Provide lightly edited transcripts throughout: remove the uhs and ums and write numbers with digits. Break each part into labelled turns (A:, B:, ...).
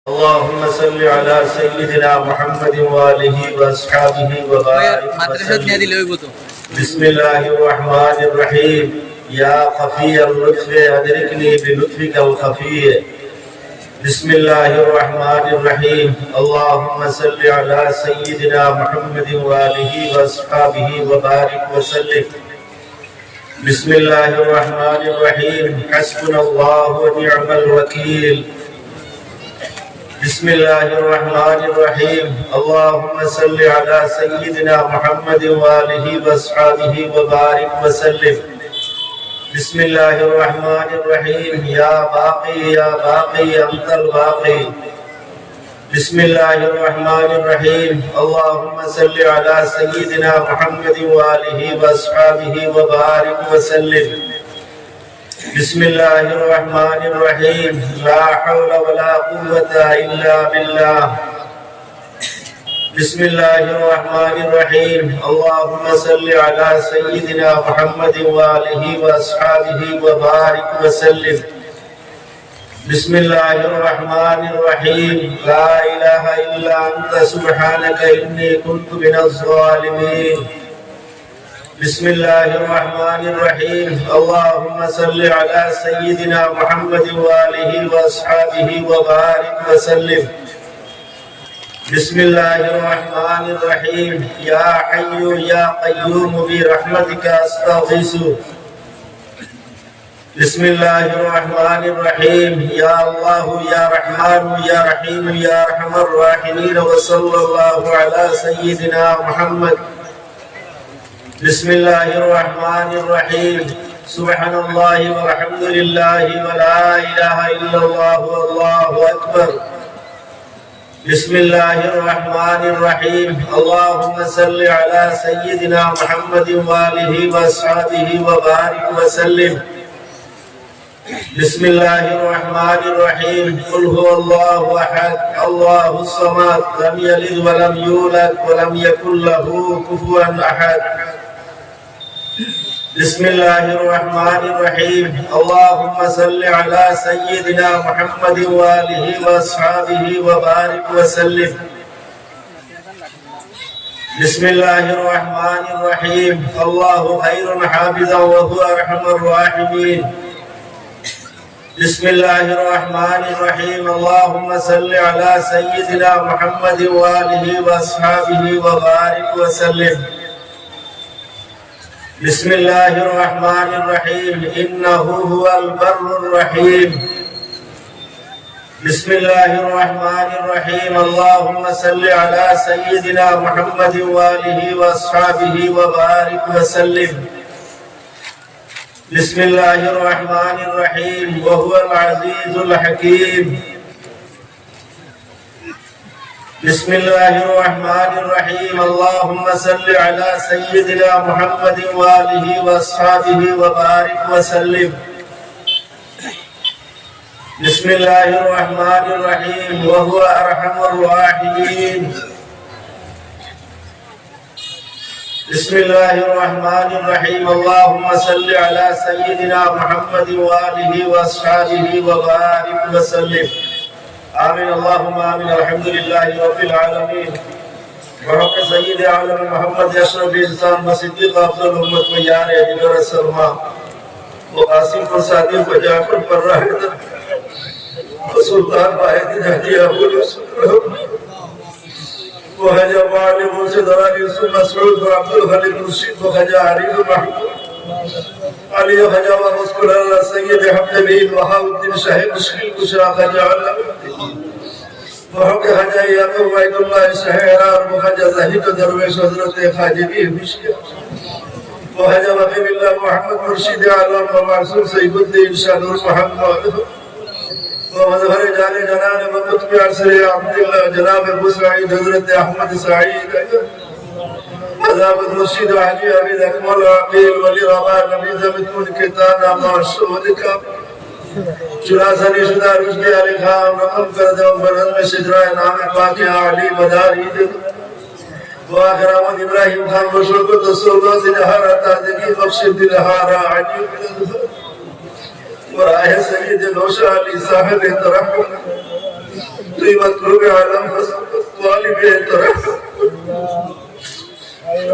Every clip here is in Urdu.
A: اللهم صل على سيدنا محمد وآله وأصحابه وبارك وسلم. بسم الله الرحمن الرحيم. يا خفي اللطف أدركني بلطفك الخفي. بسم الله الرحمن الرحيم. اللهم صل على سيدنا محمد وآله وأصحابه وبارك وسلم. بسم الله الرحمن الرحيم. حسبنا الله ونعم الوكيل. بسم الله الرحمن الرحيم. اللهم صل على سيدنا محمد وآله وأصحابه وبارك وسلم. بسم الله الرحمن الرحيم. يا باقي يا باقي أنت الباقي. بسم الله الرحمن الرحيم. اللهم صل على سيدنا محمد وآله وأصحابه وبارك وسلم. بسم الله الرحمن الرحيم. لا حول ولا قوة إلا بالله. بسم الله الرحمن الرحيم. اللهم صل على سيدنا محمد وآله وأصحابه وبارك وسلم. بسم الله الرحمن الرحيم. لا إله إلا أنت سبحانك إني كنت من الظالمين. بسم الله الرحمن الرحيم. اللهم صل على سيدنا محمد وآله وأصحابه وبارك وسلم. بسم الله الرحمن الرحيم. يا حي يا قيوم برحمتك أستغيث. بسم الله الرحمن الرحيم. يا الله يا رحمن يا رحيم يا أرحم الراحمين. وصلى الله على سيدنا محمد. بسم الله الرحمن الرحيم. سبحان الله والحمد لله ولا إله إلا الله والله أكبر. بسم الله الرحمن الرحيم. اللهم صل على سيدنا محمد وآله وأصحابه وبارك وسلم. بسم الله الرحمن الرحيم. قل هو الله أحد الله الصمد لم يلد ولم يولد ولم يكن له كفوا أحد. بسم الله الرحمن الرحيم. اللهم صل على سيدنا محمد وآله وأصحابه وبارك وسلم. بسم الله الرحمن الرحيم. الله خير حافظا وهو أرحم الراحمين. بسم الله الرحمن الرحيم. اللهم صل على سيدنا محمد وآله وأصحابه وبارك وسلم. بسم الله الرحمن الرحيم. إنه هو البر الرحيم. بسم الله الرحمن الرحيم. اللهم صل على سيدنا محمد وآله وأصحابه وبارك وسلم. بسم الله الرحمن الرحيم. وهو العزيز الحكيم. بسم الله الرحمن الرحيم. اللهم صل على سيدنا محمد وآله وأصحابه وبارك وسلم. بسم الله الرحمن الرحيم. وهو أرحم الراحمين. بسم الله الرحمن الرحيم. اللهم صل على سيدنا محمد وآله وأصحابه وبارك وسلم. آمين اللهم آمين. الحمد لله رب العالمين. وحق سيد عالم محمد أشرف الإنسان وصديق أفضل الأمة ويار أبي رسولنا وقاسم صادق وجعفر فرحد وسلطان باهد هدي أبو يوسف وخجا معلم وسدران يوسف مسعود وعبد الخالق رشيد وخجا عريض محمود علي خجا ومسكول الله سيد حمد بن وهاب الدين شهيد مشكل كشرا خجا علم وحق خجا يعقوب عبد الله شهيرار وخجا زهيد درويش حضرت خاجبي مشكل وخجا وقيم الله محمد مرشد عالم ومعصوم سيد الدين شانور محمد ومظهر جان جنان وقطب عصر عبد الله جناب ابو سعيد حضرت احمد سعيد مذهب الرشيد علي ابي الاكمل وعقيل ولي رمان نبي زمت كتان معشود كم شراسني شدا رشدي علي خان رقم فرد وبرد میں شجرائے نام باقی علی مداری واخر احمد ابراہیم خان مشرق تصور زہرا تازگی بخش دلہارا عجیب ورائے سید نوشا علی صاحب ترحم তুই মাতলুবে আলম তালিবে তরফ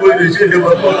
A: বই রইছে যে বরকত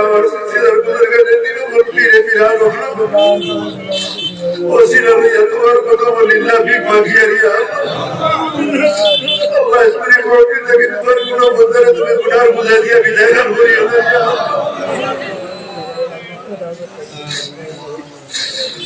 A: আমার সিরার গুজরগানে দিন মুরলিরে বিরান ওসিলা ভাইয়া তোমার কথা বলিল্লাহ ফি বাগিয়ারিয়া আল্লাহ ইসরি কোটি থেকে তোমার গুণ বদলে তুমি গুনার বুঝা দিয়া বিদায় করিও না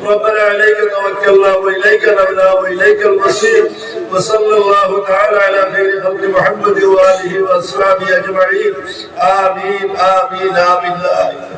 A: ربنا عليك توكلنا واليك نبنا واليك المصير وصلى الله تعالى على خير خلق محمد واله واصحابه اجمعين امين امين امين